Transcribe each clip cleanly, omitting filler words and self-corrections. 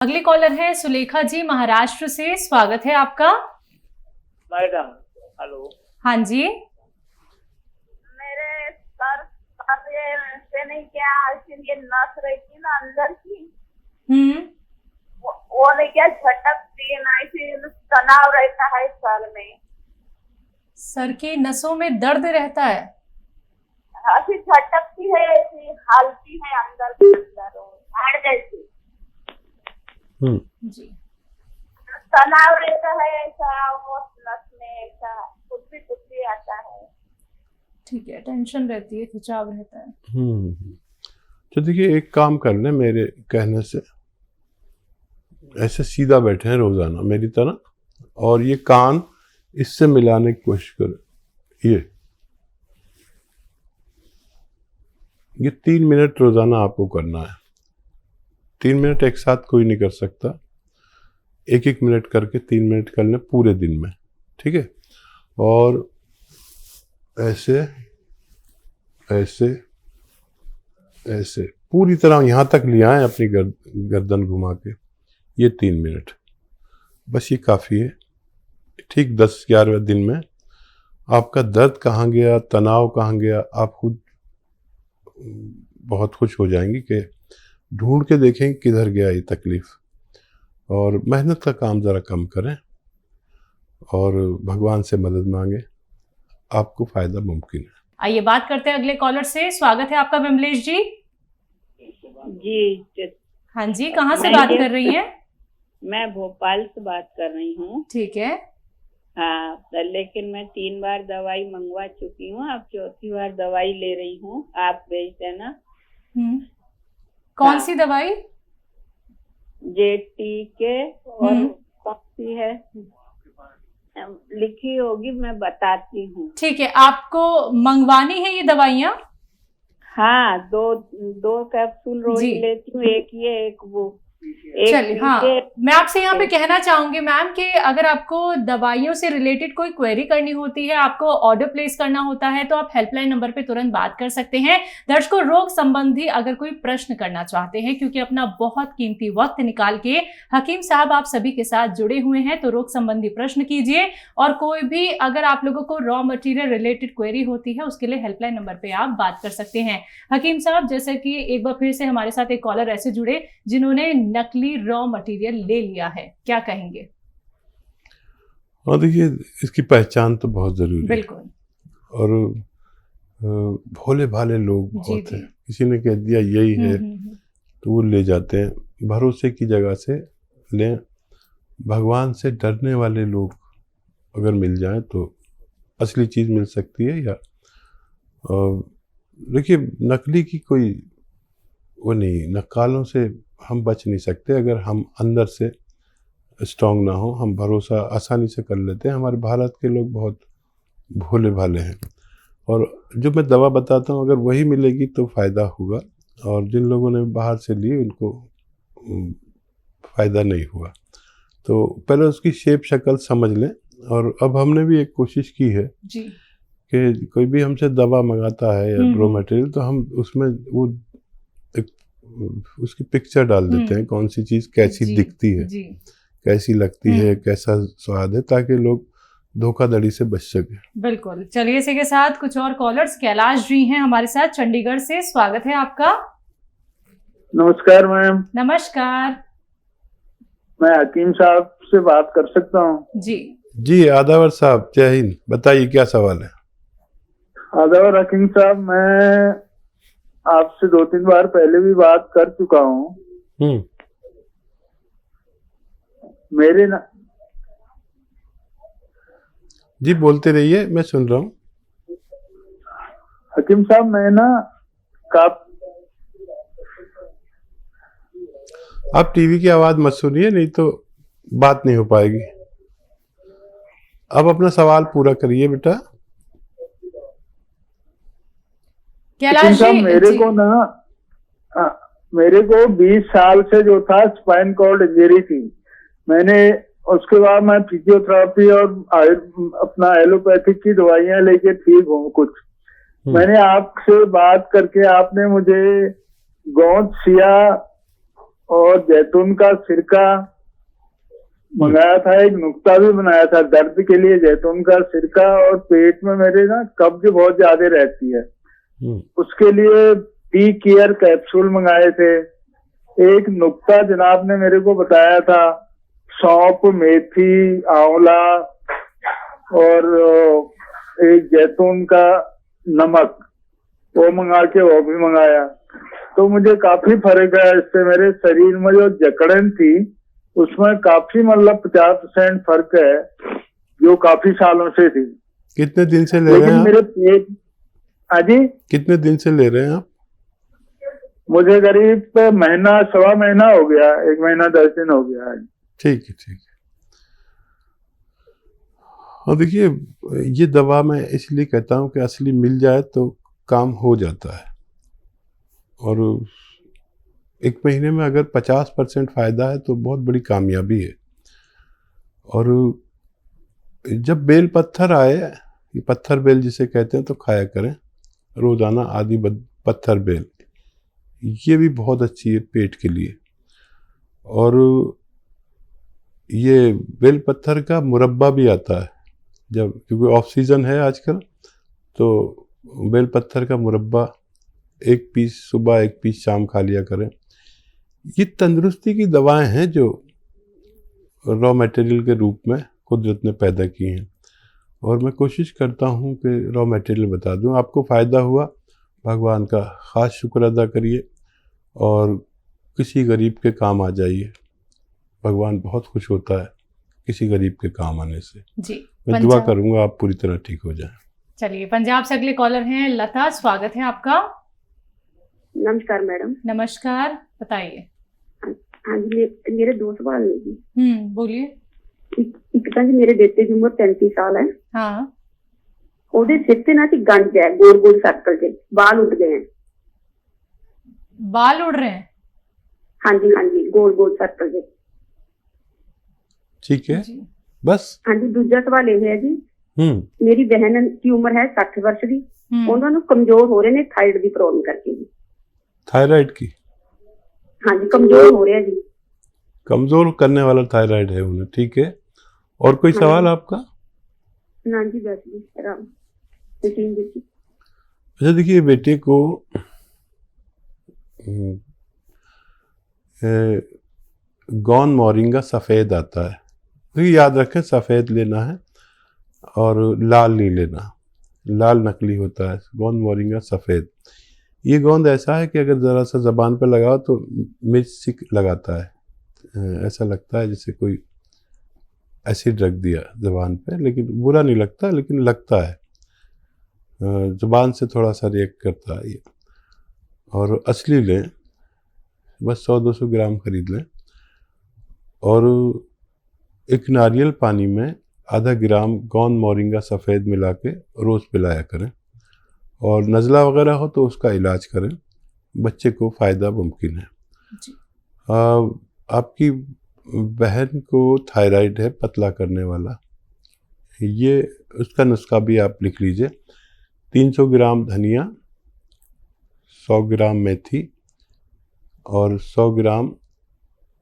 अगली कॉलर है सुलेखा जी महाराष्ट्र से। स्वागत है आपका। Madam hello. हाँ जी। मेरे सर से नहीं क्या ये नस रही थी ना अंदर की, वो नहीं क्या झटकती है ना, इसी तनाव रहता है सर में। सर की नसों में दर्द रहता है। ऐसी झटकती है, ऐसी हालती है अंदर के अंदर हाड़ जैसी। जी। तनाव रहता है ऐसा, वो नस में ऐसा कुछ भी आता है। ठीक है, टेंशन रहती है, खिंचाव रहता है। तो देखिए, एक काम कर लें मेरे कहने से, ऐसे सीधा बैठे हैं रोजाना मेरी तरह, और ये कान इससे मिलाने की कोशिश करें। ये 3 मिनट रोजाना आपको करना है। 3 मिनट एक साथ कोई नहीं कर सकता, 1-1 मिनट करके 3 मिनट कर लें पूरे दिन में, ठीक है। और ऐसे ऐसे ऐसे पूरी तरह यहाँ तक लिया है अपनी गर्दन घुमा के, ये 3 मिनट बस, ये काफ़ी है। ठीक 10-11वें दिन में आपका दर्द कहाँ गया, तनाव कहाँ गया, आप खुद बहुत खुश हो जाएंगी कि ढूंढ के देखें किधर गया ये तकलीफ। और मेहनत का काम ज़रा कम करें और भगवान से मदद मांगे, आपको फ़ायदा मुमकिन है। आइए बात करते हैं अगले कॉलर से। स्वागत है आपका विमलेश जी। जी हाँ जी, कहाँ से बात कर रही हैं? मैं भोपाल से बात कर रही हूँ। ठीक है। हाँ, लेकिन मैं 3 बार दवाई मंगवा चुकी हूँ, अब 4थी बार दवाई ले रही हूँ। आप भेज देना। कौन सी दवाई? JTK और कौन सी है लिखी होगी, मैं बताती हूँ। ठीक है, आपको मंगवानी है ये दवाइयाँ? हाँ, दो कैप्सूल रोज लेती हूँ, एक ये एक वो। चलिए, हाँ, मैं आपसे यहाँ पे कहना चाहूंगी मैम कि अगर आपको दवाइयों से रिलेटेड कोई क्वेरी करनी होती है, आपको ऑर्डर प्लेस करना होता है, तो आप हेल्पलाइन नंबर पे तुरंत बात कर सकते हैं। दर्शकों, रोग संबंधी अगर कोई प्रश्न करना चाहते हैं, क्योंकि अपना बहुत कीमती वक्त निकाल के हकीम साहब आप सभी के साथ जुड़े हुए हैं, तो रोग संबंधी प्रश्न कीजिए। और कोई भी अगर आप लोगों को रॉ मटेरियल रिलेटेड क्वेरी होती है, उसके लिए हेल्पलाइन नंबर पे आप बात कर सकते हैं। हकीम साहब, जैसे कि एक बार फिर से हमारे साथ एक कॉलर ऐसे जुड़े जिन्होंने नकली रॉ मटेरियल ले लिया है, क्या कहेंगे? और देखिए, इसकी पहचान तो बहुत जरूरी है। बिल्कुल। और भोले भाले लोग बहुत हैं, किसी ने कह दिया यही है तो वो ले जाते हैं। भरोसे की जगह से लें। भगवान से डरने वाले लोग अगर मिल जाएं तो असली चीज़ मिल सकती है। या देखिए, नकली की कोई वो नहीं, नक्कालों से हम बच नहीं सकते अगर हम अंदर से स्ट्रांग ना हो। हम भरोसा आसानी से कर लेते हैं। हमारे भारत के लोग बहुत भोले भाले हैं, और जो मैं दवा बताता हूँ अगर वही मिलेगी तो फ़ायदा होगा, और जिन लोगों ने बाहर से ली उनको फ़ायदा नहीं हुआ। तो पहले उसकी शेप शक्ल समझ लें। और अब हमने भी एक कोशिश की है जी कि कोई भी हमसे दवा मंगाता है या रॉ मटेरियल, तो हम उसमें वो उसकी पिक्चर डाल देते हैं, कौन सी चीज़ कैसी दिखती है, कैसी लगती है, कैसा स्वाद है, ताकि लोग धोखाधड़ी से बच सके। बिल्कुल। चलिए, इसी के साथ कुछ और कॉलर्स। कैलाश जी हैं हमारे साथ चंडीगढ़ से। स्वागत है आपका। नमस्कार मैम। नमस्कार। मैं हकीम साहब से बात कर सकता हूँ? जी आदावर साहब, जय हिंद। बताइए क्या सवाल है? आदावर हकीम साहब, मैं आपसे 2-3 बार पहले भी बात कर चुका हूँ। मेरे ना जी बोलते रहिए, मैं सुन रहा हूँ। हकीम साहब, मैं ना आप टीवी की आवाज मत सुनिए, नहीं तो बात नहीं हो पाएगी। अब अपना सवाल पूरा करिए बेटा। कैलाश जी, मेरे को 20 साल से जो था स्पाइन कॉर्ड इंजरी थी। मैंने उसके बाद मैं फिजियोथेरेपी और अपना एलोपैथिक की दवाइयां लेके ठीक हूँ कुछ। मैंने आपसे बात करके आपने मुझे गोंद सिया और जैतून का सिरका मंगाया था, एक नुक्ता भी बनाया था दर्द के लिए, जैतून का सिरका। और पेट में मेरे ना कब्ज बहुत ज्यादा रहती है, उसके लिए टी केयर कैप्सूल मंगाए थे। एक नुक्ता जनाब ने मेरे को बताया था, सौंफ, मेथी, आंवला और एक जैतून का नमक, वो मंगा के वो भी मंगाया। तो मुझे काफी फर्क है इससे। मेरे शरीर में जो जकड़न थी उसमें काफी मतलब 50% फर्क है, जो काफी सालों से थी। कितने दिन से ले रहे हैं आप? मेरे पेट, हाजी, कितने दिन से ले रहे हैं आप? मुझे करीब महीना, 1.25 महीना हो गया, 1 महीना 10 दिन हो गया है। ठीक है, ठीक है। और देखिए, ये दवा मैं इसलिए कहता हूँ कि असली मिल जाए तो काम हो जाता है। और 1 महीने में अगर 50% फ़ायदा है तो बहुत बड़ी कामयाबी है। और जब बेल पत्थर आए, ये पत्थर बेल जिसे कहते हैं, तो खाया करें रोज़ाना आधी पत्थर बेल, ये भी बहुत अच्छी है पेट के लिए। और ये बेल पत्थर का मुरब्बा भी आता है, जब क्योंकि ऑफ सीज़न है आजकल, तो बेल पत्थर का मुरब्बा 1 पीस सुबह 1 पीस शाम खा लिया करें। ये तंदुरुस्ती की दवाएं हैं जो रॉ मटेरियल के रूप में कुदरत ने पैदा की हैं, और मैं कोशिश करता हूं कि रॉ मटेरियल बता दूं। आपको फ़ायदा हुआ, भगवान का ख़ास शुक्र अदा करिए और किसी गरीब के काम आ जाइए। भगवान बहुत खुश होता है किसी गरीब के काम आने से। जी, मैं दुआ करूंगा आप पूरी तरह ठीक हो जाएं। चलिए, पंजाब से अगले कॉलर हैं लता, स्वागत है आपका। नमस्कार मैडम। नमस्कार, बताइए। हाँ जी, मेरे 2 सवाल है जी। बोलिए। एक तो जी मेरे बेटे की उम्र 35 साल है। हाँ। ਉਹਦੇ ਸਿਰ ਤੇ ना गंज है, गोल गोल सर्कल के बाल उठ गए हैं। बाल उड़ रहे हैं? हाँ जी, गोल गोल सर्कल के। ठीक है, बस। हाँ जी, दूसरा सवाल ये है जी, मेरी बहन की उम्र है 60 वर्ष की, उन्होंने कमजोर हो रहे ने थायराइड की प्रॉब्लम करके जी। थायराइड की? हाँ जी, कमजोर हो रहे हैं जी। कमजोर करने वाला थायराइड है उन्हें, ठीक है। और कोई सवाल आपका? ना जी, बस जी। अच्छा, देखिए, बेटे को गौन मोरिंगा सफ़ेद आता है, तो याद रखें सफ़ेद लेना है और लाल नहीं लेना। लाल नकली होता है, गौन मोरिंगा सफ़ेद। ये गोंद ऐसा है कि अगर ज़रा सा ज़बान पर लगाओ तो मिर्च सी लगाता है, ऐसा लगता है जैसे कोई एसिड रख दिया ज़बान पे, लेकिन बुरा नहीं लगता, लेकिन लगता है, ज़बान से थोड़ा सा रिएक्ट करता है ये। और असली लें, बस 100-200 ग्राम खरीद लें और एक नारियल पानी में आधा ग्राम गौन मोरिंगा सफ़ेद मिला के रोज़ पिलाया करें। और नज़ला वगैरह हो तो उसका इलाज करें, बच्चे को फ़ायदा मुमकिन है। आपकी बहन को थायराइड है, पतला करने वाला, ये उसका नुस्खा भी आप लिख लीजिए। 300 ग्राम धनिया, 100 ग्राम मेथी और 100 ग्राम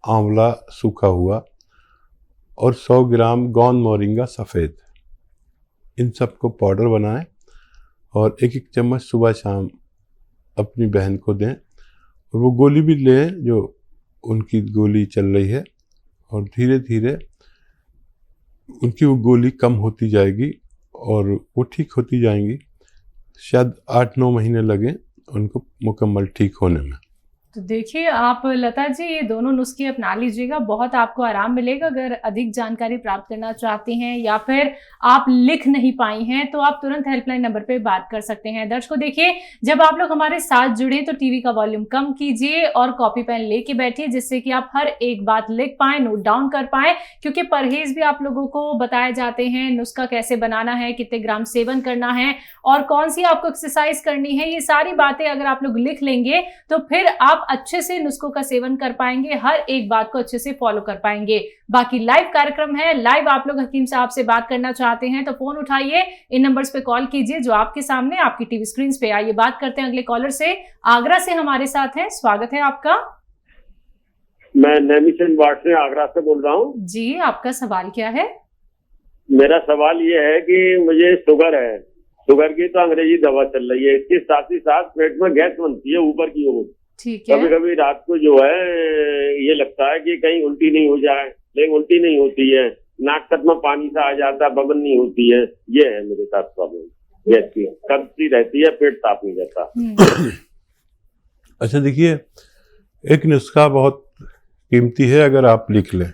आंवला सूखा हुआ और 100 ग्राम गौन मोरिंगा सफ़ेद, इन सब को पाउडर बनाएं और 1-1 चम्मच सुबह शाम अपनी बहन को दें। और वो गोली भी लें जो उनकी गोली चल रही है, और धीरे धीरे उनकी वो गोली कम होती जाएगी और वो ठीक होती जाएंगी। शायद 8-9 महीने लगें उनको मुकम्मल ठीक होने में। तो देखिए आप लता जी, ये दोनों नुस्खे अपना लीजिएगा, बहुत आपको आराम मिलेगा। अगर अधिक जानकारी प्राप्त करना चाहती हैं या फिर आप लिख नहीं पाई हैं तो आप तुरंत हेल्पलाइन नंबर पे बात कर सकते हैं। दर्शकों देखिए, जब आप लोग हमारे साथ जुड़े तो टीवी का वॉल्यूम कम कीजिए और कॉपी पेन लेके बैठिए, जिससे कि आप हर एक बात लिख पाए, नोट डाउन कर पाए, क्योंकि परहेज भी आप लोगों को बताए जाते हैं। नुस्खा कैसे बनाना है, कितने ग्राम सेवन करना है और कौन सी आपको एक्सरसाइज करनी है, ये सारी बातें अगर आप लोग लिख लेंगे तो फिर आप अच्छे से नुस्खों का सेवन कर पाएंगे, हर एक बात को अच्छे से फॉलो कर पाएंगे। बाकी लाइव कार्यक्रम है, लाइव आप लोग हकीम साहब से बात करना चाहते हैं तो फोन उठाइए, इन नंबर्स पे कॉल कीजिए जो आपके सामने आपकी टीवी स्क्रीन पे। आइए बात करते हैं अगले कॉलर से। आगरा से हमारे साथ हैं, स्वागत है आपका। मैं नैमिशन वार्ड से आगरा से बोल रहा हूँ जी। आपका सवाल क्या है? मेरा सवाल ये है कि मुझे शुगर है, शुगर की तो अंग्रेजी दवा चल रही है, इसके साथ ही साथ पेट में गैस बनती है ऊपर की ओर। ठीक है। कभी कभी रात को जो है ये लगता है कि कहीं उल्टी नहीं हो जाए, लेकिन उल्टी नहीं होती है, नाक तक में पानी सा आ जाता है, बबन नहीं होती है। ये है मेरे साथ प्रॉब्लम, गैस की कब्जी रहती है, पेट साफ नहीं रहता। अच्छा देखिए, एक नुस्खा बहुत कीमती है, अगर आप लिख लें,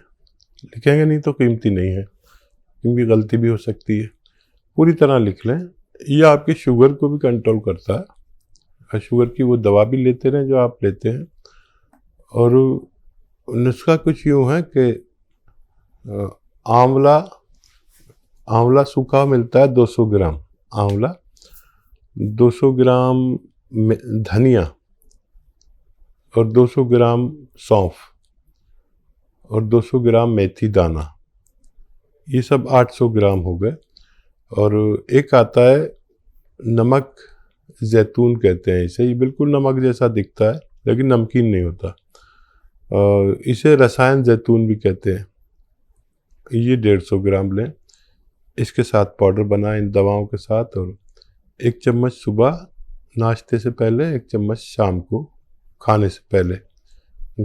लिखेंगे नहीं तो कीमती नहीं है, क्योंकि गलती भी हो सकती है। पूरी तरह लिख लें, ये आपके शुगर को भी कंट्रोल करता है, और शुगर की वो दवा भी लेते रहें जो आप लेते हैं। और नुस्खा कुछ यूँ है कि आंवला सूखा मिलता है 200 ग्राम आंवला, 200 ग्राम धनिया और 200 ग्राम सौंफ और 200 ग्राम मेथी दाना, ये सब 800 ग्राम हो गए। और एक आता है नमक जैतून कहते हैं इसे, ये बिल्कुल नमक जैसा दिखता है लेकिन नमकीन नहीं होता, इसे रसायन जैतून भी कहते हैं। ये 150 ग्राम लें, इसके साथ पाउडर बनाएं इन दवाओं के साथ, और 1 चम्मच सुबह नाश्ते से पहले, 1 चम्मच शाम को खाने से पहले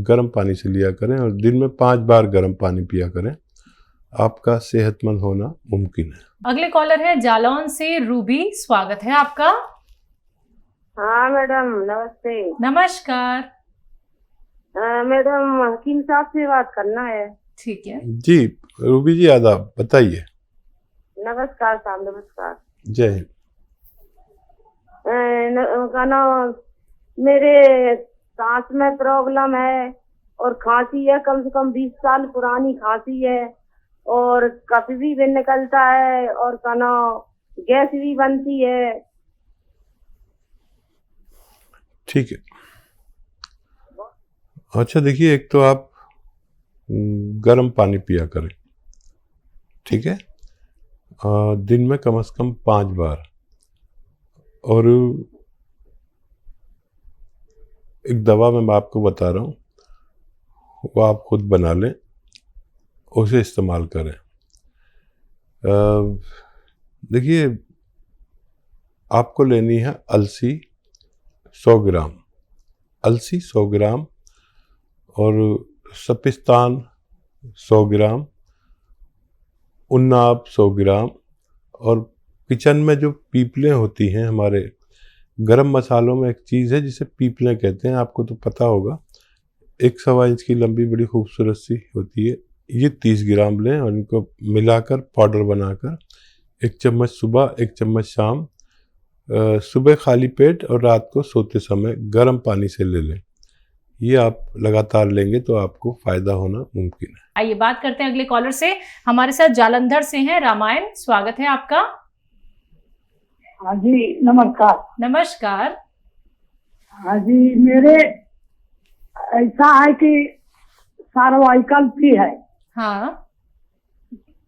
गर्म पानी से लिया करें, और दिन में 5 बार गर्म पानी पिया करें। आपका सेहतमंद होना मुमकिन है। अगले कॉलर है जालौन से रूबी, स्वागत है आपका। हाँ मैडम, नमस्ते। नमस्कार। मैडम हकीम साहब से बात करना है। ठीक है जी रूबी जी, आदाब, बताइए। नमस्कार साहब, नमस्कार। जय हिंद। मेरे सांस में प्रॉब्लम है और खांसी है, कम से कम 20 साल पुरानी खांसी है, और कफ भी निकलता है, और गैस भी बनती है। ठीक है। अच्छा देखिए, एक तो आप गर्म पानी पिया करें, ठीक है, दिन में कम से कम 5 बार। और एक दवा मैं आपको बता रहा हूँ, वो आप खुद बना लें, उसे इस्तेमाल करें। देखिए, आपको लेनी है अलसी 100 ग्राम, अलसी 100 ग्राम, और सपिस्तान 100 ग्राम, उन्नाब 100 ग्राम, और किचन में जो पीपलें होती हैं हमारे गरम मसालों में, एक चीज़ है जिसे पीपलें कहते हैं, आपको तो पता होगा, 1 सवा इंच की लंबी बड़ी खूबसूरत सी होती है। ये 30 ग्राम लें और इनको मिलाकर पाउडर बनाकर 1 चम्मच सुबह, 1 चम्मच शाम, सुबह खाली पेट और रात को सोते समय गर्म पानी से ले लें। ये आप लगातार लेंगे तो आपको फायदा होना मुमकिन है। आइए बात करते हैं अगले कॉलर से। हमारे साथ जालंधर से हैं रामायण, स्वागत है आपका। हाँ जी, नमस्कार। नमस्कार। हाँ जी, मेरे ऐसा है कि सर्वाइकल भी है। हाँ।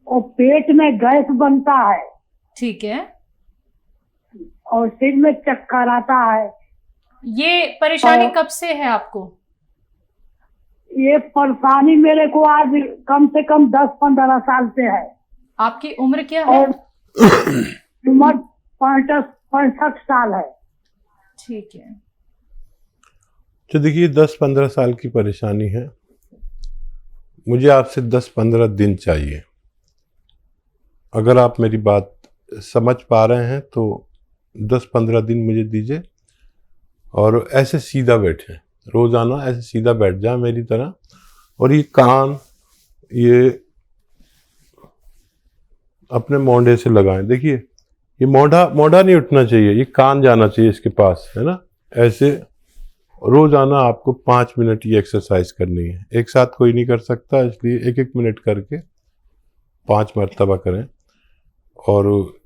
और पेट में गैस बनता है। ठीक है। और सिर में चक्कर आता है। ये परेशानी कब से है आपको? ये परेशानी मेरे को आज कम से कम 10-15 साल से है। आपकी उम्र क्या है? उम्र 65 साल है। ठीक है। तो देखिए, 10-15 साल की परेशानी है, मुझे आपसे 10-15 दिन चाहिए। अगर आप मेरी बात समझ पा रहे हैं तो 10-15 दिन मुझे दीजिए, और ऐसे सीधा बैठें, रोज़ाना ऐसे सीधा बैठ जाए मेरी तरह, और ये कान ये अपने मोंढे से लगाएं। देखिए, ये मोंढा नहीं उठना चाहिए, ये कान जाना चाहिए इसके पास, है ना। ऐसे रोज़ाना आपको 5 मिनट ये एक्सरसाइज करनी है। एक साथ कोई नहीं कर सकता, इसलिए 1-1 मिनट करके 5 मरतबा करें। और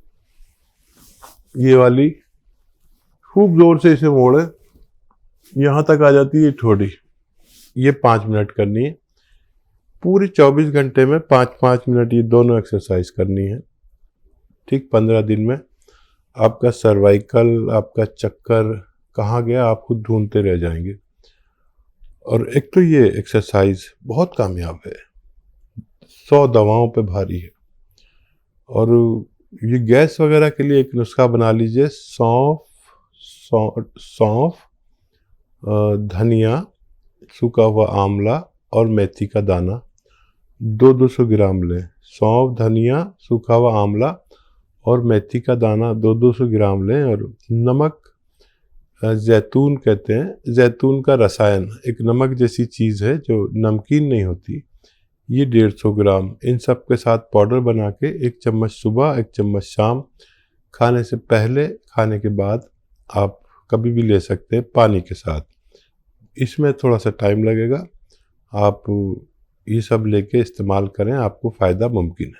ये वाली खूब जोर से इसे मोड़ें, यहाँ तक आ जाती है ठोड़ी, ये 5 मिनट करनी है। पूरे 24 घंटे में 5-5 मिनट ये दोनों एक्सरसाइज करनी है। ठीक 15 दिन में आपका सर्वाइकल, आपका चक्कर कहाँ गया आप खुद ढूंढते रह जाएंगे। और एक तो ये एक्सरसाइज बहुत कामयाब है, 100 दवाओं पे भारी है। और ये गैस वगैरह के लिए एक नुस्खा बना लीजिए, सौंफ, धनिया, सूखा हुआ आंवला और मेथी का दाना 200 ग्राम लें। सौंफ, धनिया, सूखा हुआ आंवला और मेथी का दाना 200 ग्राम लें। और नमक, जैतून कहते हैं, जैतून का रसायन, एक नमक जैसी चीज़ है जो नमकीन नहीं होती, ये 150 ग्राम। इन सब के साथ पाउडर बना के 1 चम्मच सुबह, 1 चम्मच शाम, खाने से पहले, खाने के बाद आप कभी भी ले सकते हैं पानी के साथ। इसमें थोड़ा सा टाइम लगेगा, आप ये सब लेके इस्तेमाल करें, आपको फ़ायदा मुमकिन है।